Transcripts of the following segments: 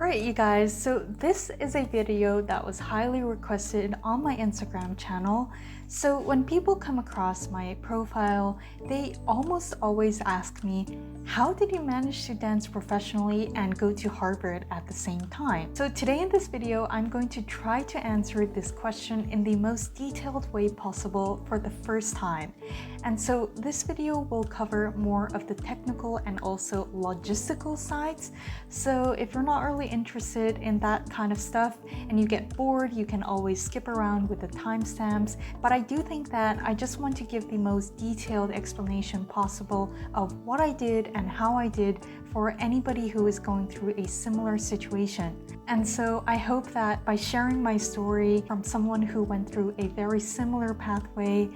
Alright you guys, so this is a video that was highly requested on my Instagram channel. So when people come across my profile, they almost always ask me, how did you manage to dance professionally and go to Harvard at the same time? So today in this video, I'm going to try to answer this question in the most detailed way possible for the first time. And so this video will cover more of the technical and also logistical sides. So if you're not really interested in that kind of stuff and you get bored, you can always skip around with the timestamps. But I do think that I just want to give the most detailed explanation possible of what I did and how I did for anybody who is going through a similar situation. And so I hope that by sharing my story from someone who went through a very similar pathway,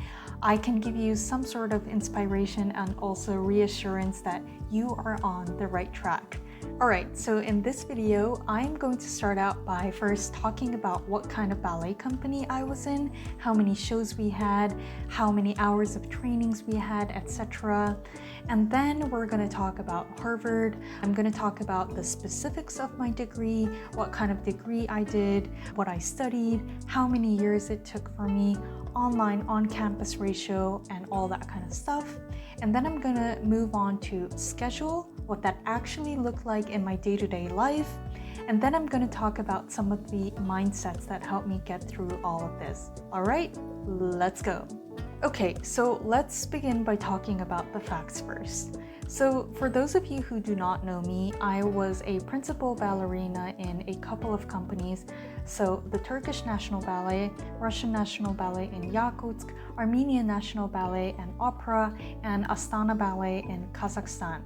I can give you some sort of inspiration and also reassurance that you are on the right track. Alright, so in this video, I'm going to start out by first talking about what kind of ballet company I was in, how many shows we had, how many hours of trainings we had, etc. And then we're going to talk about Harvard. I'm going to talk about the specifics of my degree, what kind of degree I did, what I studied, how many years it took for me, online on-campus ratio, and all that kind of stuff. And then I'm gonna move on to schedule, what that actually looked like in my day-to-day life. And then I'm gonna talk about some of the mindsets that helped me get through all of this. All right, let's go. Okay, so let's begin by talking about the facts first. So for those of you who do not know me, I was a principal ballerina in a couple of companies. So the Turkish National Ballet, Russian National Ballet in Yakutsk, Armenian National Ballet and Opera, and Astana Ballet in Kazakhstan.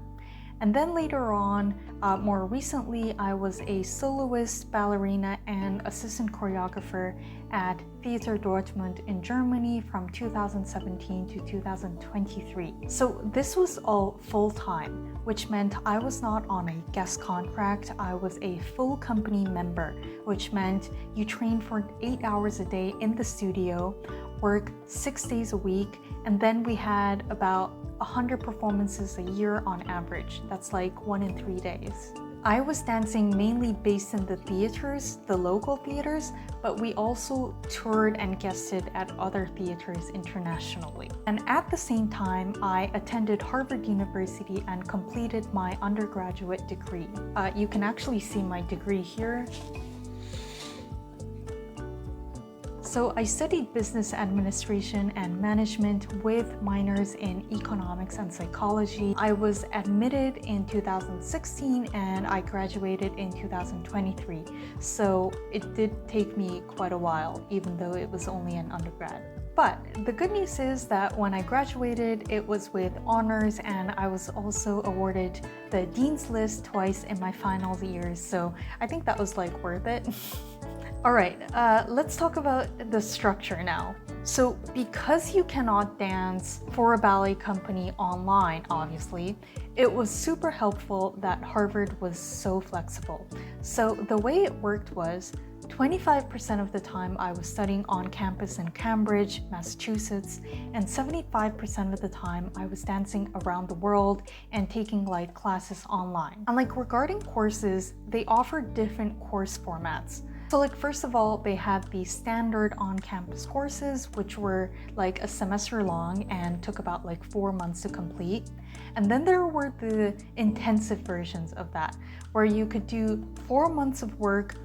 And then later on, more recently, I was a soloist, ballerina, and assistant choreographer at Theater Dortmund in Germany from 2017 to 2023. So this was all full-time, which meant I was not on a guest contract. I was a full company member, which meant you train for 8 hours a day in the studio, work 6 days a week, and then we had about 100 performances a year on average. That's like 1 in 3 days. I was dancing mainly based in the theaters, the local theaters, but we also toured and guested at other theaters internationally. And at the same time, I attended Harvard University and completed my undergraduate degree. You can actually see my degree here. So I studied business administration and management with minors in economics and psychology. I was admitted in 2016 and I graduated in 2023. So it did take me quite a while, even though it was only an undergrad. But the good news is that when I graduated, it was with honors and I was also awarded the Dean's List twice in my final years. So I think that was like worth it. Alright, let's talk about the structure now. So because you cannot dance for a ballet company online, obviously, it was super helpful that Harvard was so flexible. So the way it worked was 25% of the time I was studying on campus in Cambridge, Massachusetts, and 75% of the time I was dancing around the world and taking light classes online. And like regarding courses, they offered different course formats. So like first of all, they had the standard on-campus courses, which were like a semester long and took about like 4 months to complete. And then there were the intensive versions of that, where you could do 4 months of work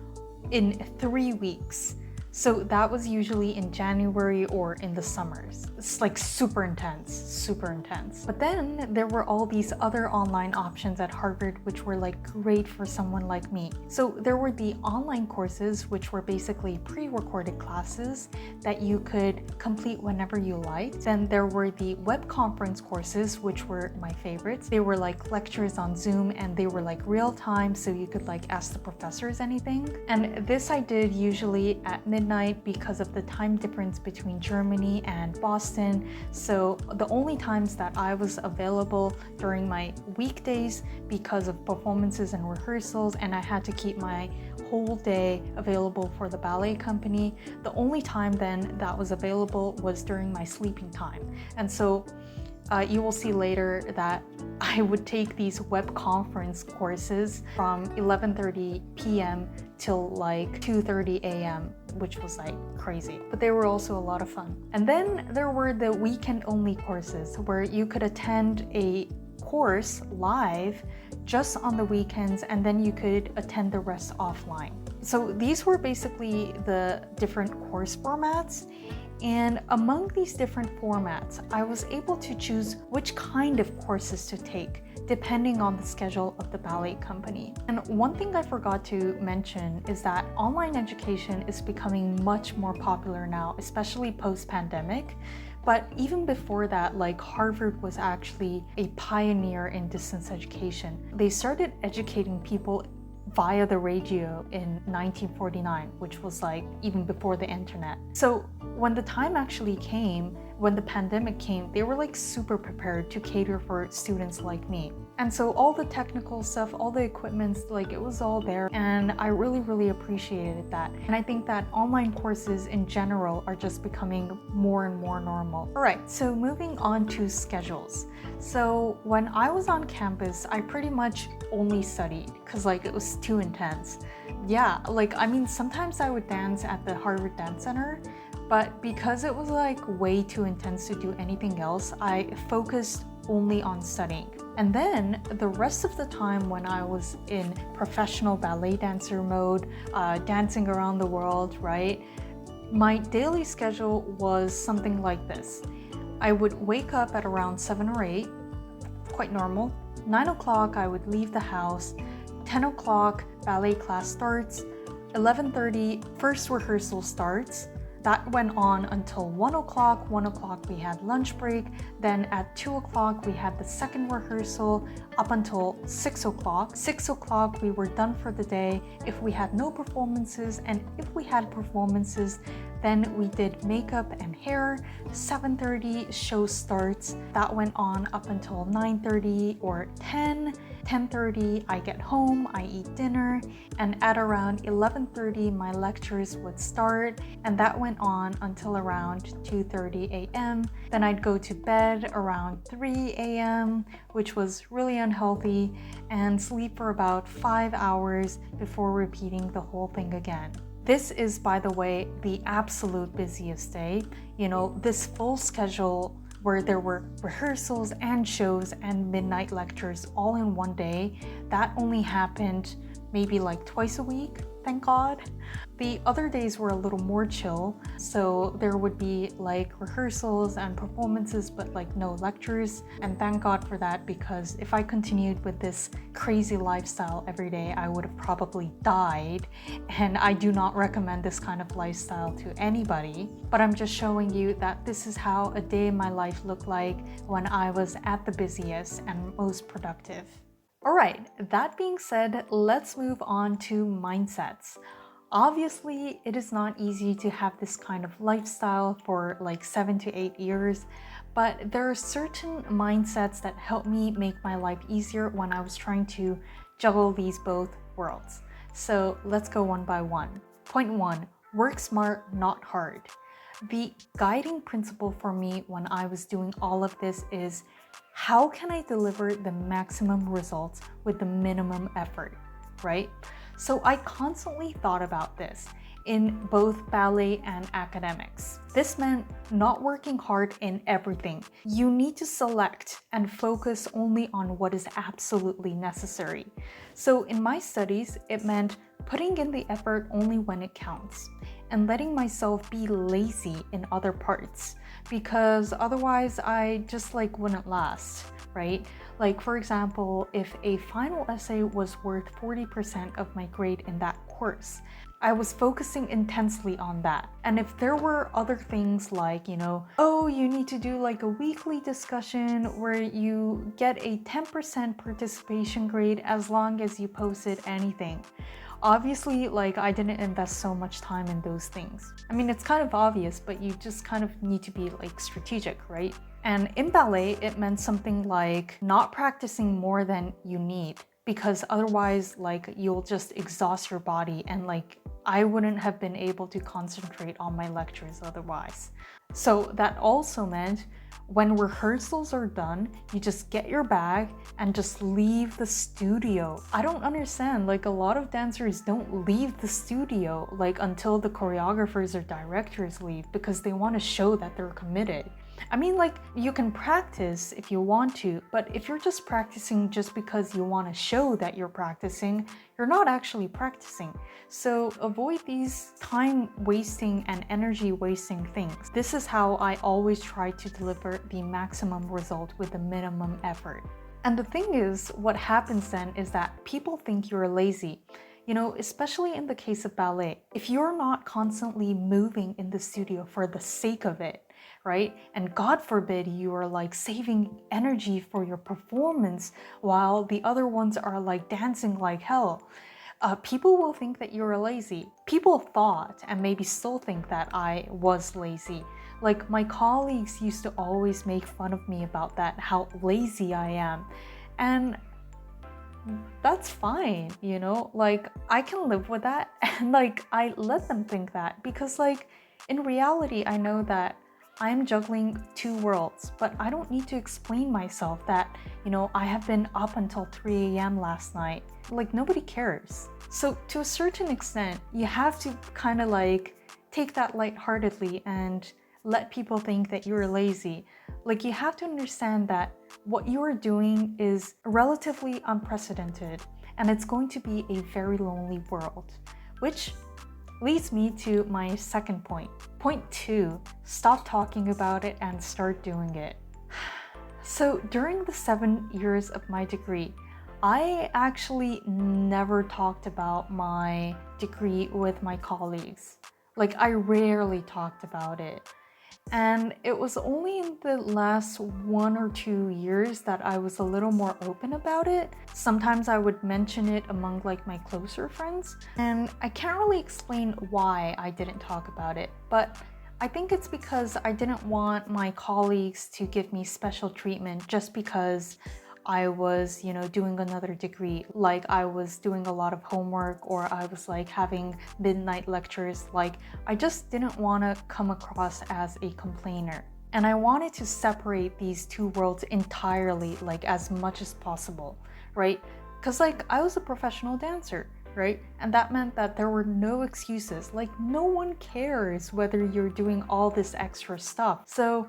in 3 weeks. So that was usually in January or in the summers. It's like super intense, super intense. But then there were all these other online options at Harvard which were like great for someone like me. So there were the online courses, which were basically pre-recorded classes that you could complete whenever you liked. Then there were the web conference courses, which were my favorites. They were like lectures on Zoom and they were like real time, so you could like ask the professors anything. And this I did usually at midnight because of the time difference between Germany and Boston. So the only times that I was available during my weekdays because of performances and rehearsals, and I had to keep my whole day available for the ballet company, the only time then that was available was during my sleeping time. And so you will see later that I would take these web conference courses from 11:30 p.m. till like 2:30 a.m., which was like crazy. But they were also a lot of fun. And then there were the weekend-only courses where you could attend a course live just on the weekends, and then you could attend the rest offline. So these were basically the different course formats. And among these different formats, I was able to choose which kind of courses to take depending on the schedule of the ballet company. And one thing I forgot to mention is that online education is becoming much more popular now, especially post-pandemic. But even before that, like Harvard was actually a pioneer in distance education. They started educating people via the radio in 1949, which was like even before the internet. So when the time actually came, when the pandemic came, they were like super prepared to cater for students like me. And so all the technical stuff, all the equipment, like it was all there, and I really appreciated that. And I think that online courses in general are just becoming more and more normal. All right, so moving on to schedules. So when I was on campus, I pretty much only studied because like it was too intense. Yeah, like I mean, sometimes I would dance at the Harvard Dance Center, but because it was like way too intense to do anything else, I focused only on studying. And then the rest of the time when I was in professional ballet dancer mode, dancing around the world, right? My daily schedule was something like this. I would wake up at around 7 or 8, quite normal. 9 o'clock, I would leave the house. 10 o'clock, ballet class starts. 11:30, first rehearsal starts. That went on until 1 o'clock. 1 o'clock we had lunch break. Then at 2 o'clock we had the second rehearsal up until 6 o'clock. 6 o'clock we were done for the day if we had no performances, and if we had performances, then we did makeup and hair. 7:30 show starts. That went on up until 9:30 or 10. 10:30 I get home, I eat dinner, and at around 11:30 my lectures would start, and that went on until around 2:30 a.m. Then I'd go to bed around 3 a.m., which was really unhealthy, and sleep for about 5 hours before repeating the whole thing again. This is, by the way, the absolute busiest day. You know, this full schedule where there were rehearsals and shows and midnight lectures all in one day, that only happened maybe like twice a week, thank God. The other days were a little more chill, so there would be like rehearsals and performances, but like no lectures. And thank God for that, because if I continued with this crazy lifestyle every day, I would have probably died. And I do not recommend this kind of lifestyle to anybody. But I'm just showing you that this is how a day in my life looked like when I was at the busiest and most productive. Alright, that being said, let's move on to mindsets. Obviously, it is not easy to have this kind of lifestyle for like 7 to 8 years, but there are certain mindsets that help me make my life easier when I was trying to juggle these both worlds. So let's go one by one. Point 1, work smart, not hard. The guiding principle for me when I was doing all of this is, how can I deliver the maximum results with the minimum effort, right? So I constantly thought about this in both ballet and academics. This meant not working hard in everything. You need to select and focus only on what is absolutely necessary. So in my studies, it meant putting in the effort only when it counts, and letting myself be lazy in other parts, because otherwise I just like wouldn't last, right? Like for example, if a final essay was worth 40% of my grade in that course, I was focusing intensely on that. And if there were other things like, you know, oh, you need to do like a weekly discussion where you get a 10% participation grade as long as you posted anything. Obviously, like I didn't invest so much time in those things. I mean, it's kind of obvious, but you just kind of need to be like strategic, right? And in ballet, it meant something like not practicing more than you need, because otherwise like you'll just exhaust your body and like I wouldn't have been able to concentrate on my lectures otherwise. So that also meant when rehearsals are done, you just get your bag and just leave the studio. I don't understand, like a lot of dancers don't leave the studio like until the choreographers or directors leave because they want to show that they're committed. I mean, like, you can practice if you want to, but if you're just practicing just because you want to show that you're practicing, you're not actually practicing. So avoid these time-wasting and energy-wasting things. This is how I always try to deliver the maximum result with the minimum effort. And the thing is, what happens then is that people think you're lazy. You know, especially in the case of ballet, if you're not constantly moving in the studio for the sake of it, right? And God forbid you are like saving energy for your performance while the other ones are like dancing like hell. People will think that you're lazy. People thought and maybe still think that I was lazy. Like my colleagues used to always make fun of me about that, how lazy I am. And that's fine, you know, like I can live with that. And like I let them think that because like in reality, I know that I'm juggling two worlds, but I don't need to explain myself that, you know, I have been up until 3 a.m. last night. Like nobody cares. So to a certain extent, you have to kind of like take that lightheartedly and let people think that you're lazy. Like you have to understand that what you are doing is relatively unprecedented and it's going to be a very lonely world, which leads me to my second point. Point 2, stop talking about it and start doing it. So during the 7 years of my degree, I actually never talked about my degree with my colleagues. Like I rarely talked about it. And it was only in the last 1 or 2 years that I was a little more open about it. Sometimes I would mention it among like my closer friends. And I can't really explain why I didn't talk about it, but I think it's because I didn't want my colleagues to give me special treatment just because I was, you know, doing another degree, like I was doing a lot of homework or I was like having midnight lectures. Like I just didn't want to come across as a complainer. And I wanted to separate these two worlds entirely, like as much as possible, right? Because like I was a professional dancer, right? And that meant that there were no excuses. Like no one cares whether you're doing all this extra stuff. So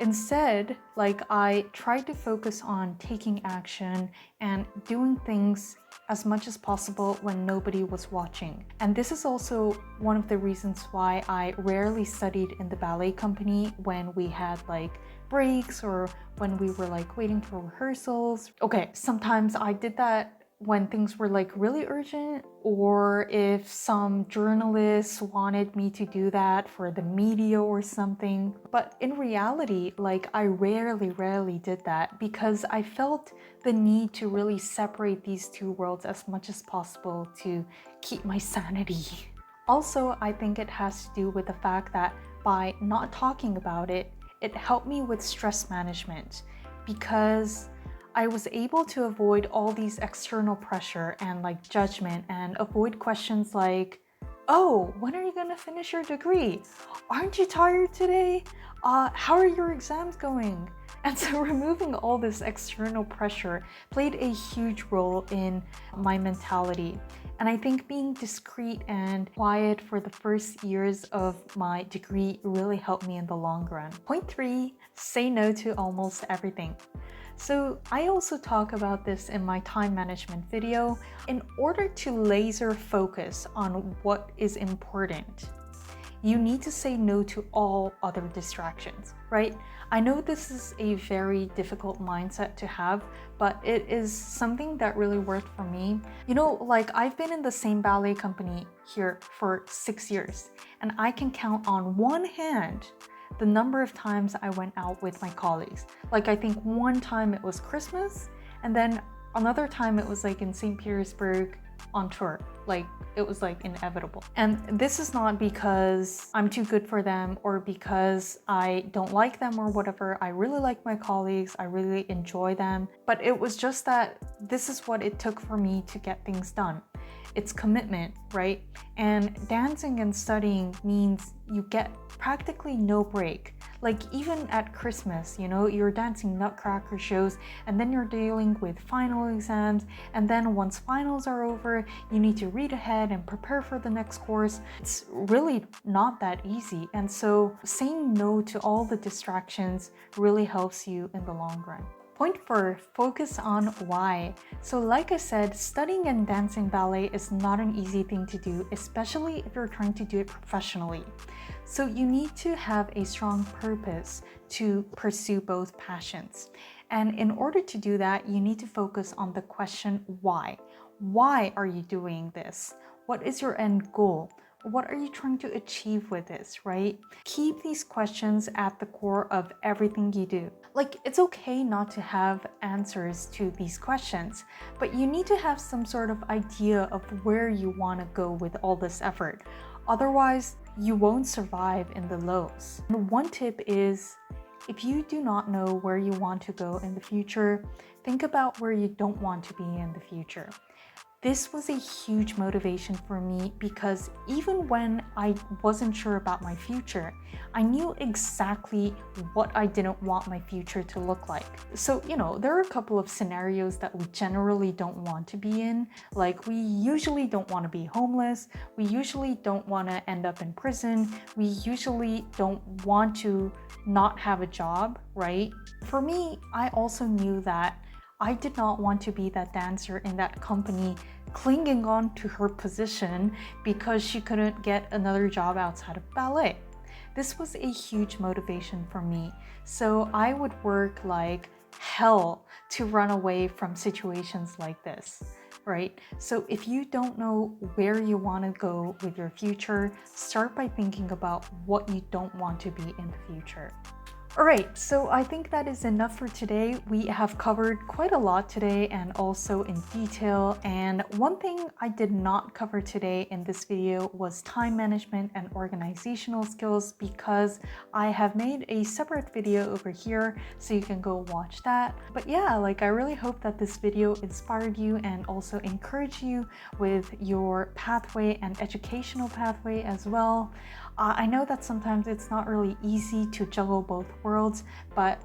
instead, like I tried to focus on taking action and doing things as much as possible when nobody was watching. And this is also one of the reasons why I rarely studied in the ballet company when we had like breaks or when we were like waiting for rehearsals. Okay, sometimes I did that when things were like really urgent, or if some journalists wanted me to do that for the media or something. But in reality, like I rarely did that because I felt the need to really separate these two worlds as much as possible to keep my sanity. Also, I think it has to do with the fact that by not talking about it, it helped me with stress management because I was able to avoid all these external pressure and like judgment and avoid questions like, oh, when are you gonna finish your degree? Aren't you tired today? How are your exams going? And so removing all this external pressure played a huge role in my mentality. And I think being discreet and quiet for the first years of my degree really helped me in the long run. Point 3, say no to almost everything. So I also talk about this in my time management video. In order to laser focus on what is important, you need to say no to all other distractions, right? I know this is a very difficult mindset to have, but it is something that really worked for me. You know, like I've been in the same ballet company here for 6 years, and I can count on one hand the number of times I went out with my colleagues. Like I think one time it was Christmas, and then another time it was like in St. Petersburg on tour. Like, it was like inevitable. And this is not because I'm too good for them or because I don't like them or whatever. I really like my colleagues. I really enjoy them. But it was just that this is what it took for me to get things done. It's commitment, right? And dancing and studying means you get practically no break. Like even at Christmas, you know, you're dancing nutcracker shows and then you're dealing with final exams, and then once finals are over, you need to read ahead and prepare for the next course. It's really not that easy. And so saying no to all the distractions really helps you in the long run. Point 4, focus on why. So like I said, studying and dancing ballet is not an easy thing to do, especially if you're trying to do it professionally. So you need to have a strong purpose to pursue both passions. And in order to do that, you need to focus on the question why. Why are you doing this? What is your end goal? What are you trying to achieve with this, right? Keep these questions at the core of everything you do. Like, it's okay not to have answers to these questions, but you need to have some sort of idea of where you want to go with all this effort. Otherwise, you won't survive in the lows. And one tip is, if you do not know where you want to go in the future, think about where you don't want to be in the future. This was a huge motivation for me because even when I wasn't sure about my future, I knew exactly what I didn't want my future to look like. So, you know, there are a couple of scenarios that we generally don't want to be in. Like, we usually don't want to be homeless. We usually don't want to end up in prison. We usually don't want to not have a job, right? For me, I also knew that I did not want to be that dancer in that company clinging on to her position because she couldn't get another job outside of ballet. This was a huge motivation for me. So I would work like hell to run away from situations like this, right? So if you don't know where you want to go with your future, start by thinking about what you don't want to be in the future. Alright, so I think that is enough for today. We have covered quite a lot today and also in detail. And one thing I did not cover today in this video was time management and organizational skills, because I have made a separate video over here, so you can go watch that. But yeah, like, I really hope that this video inspired you and also encouraged you with your pathway and educational pathway as well. I know that sometimes it's not really easy to juggle both worlds, but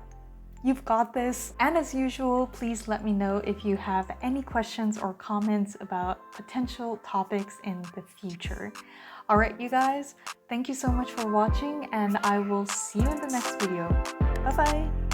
you've got this. And as usual, please let me know if you have any questions or comments about potential topics in the future. All right, you guys, thank you so much for watching, and I will see you in the next video. Bye-bye.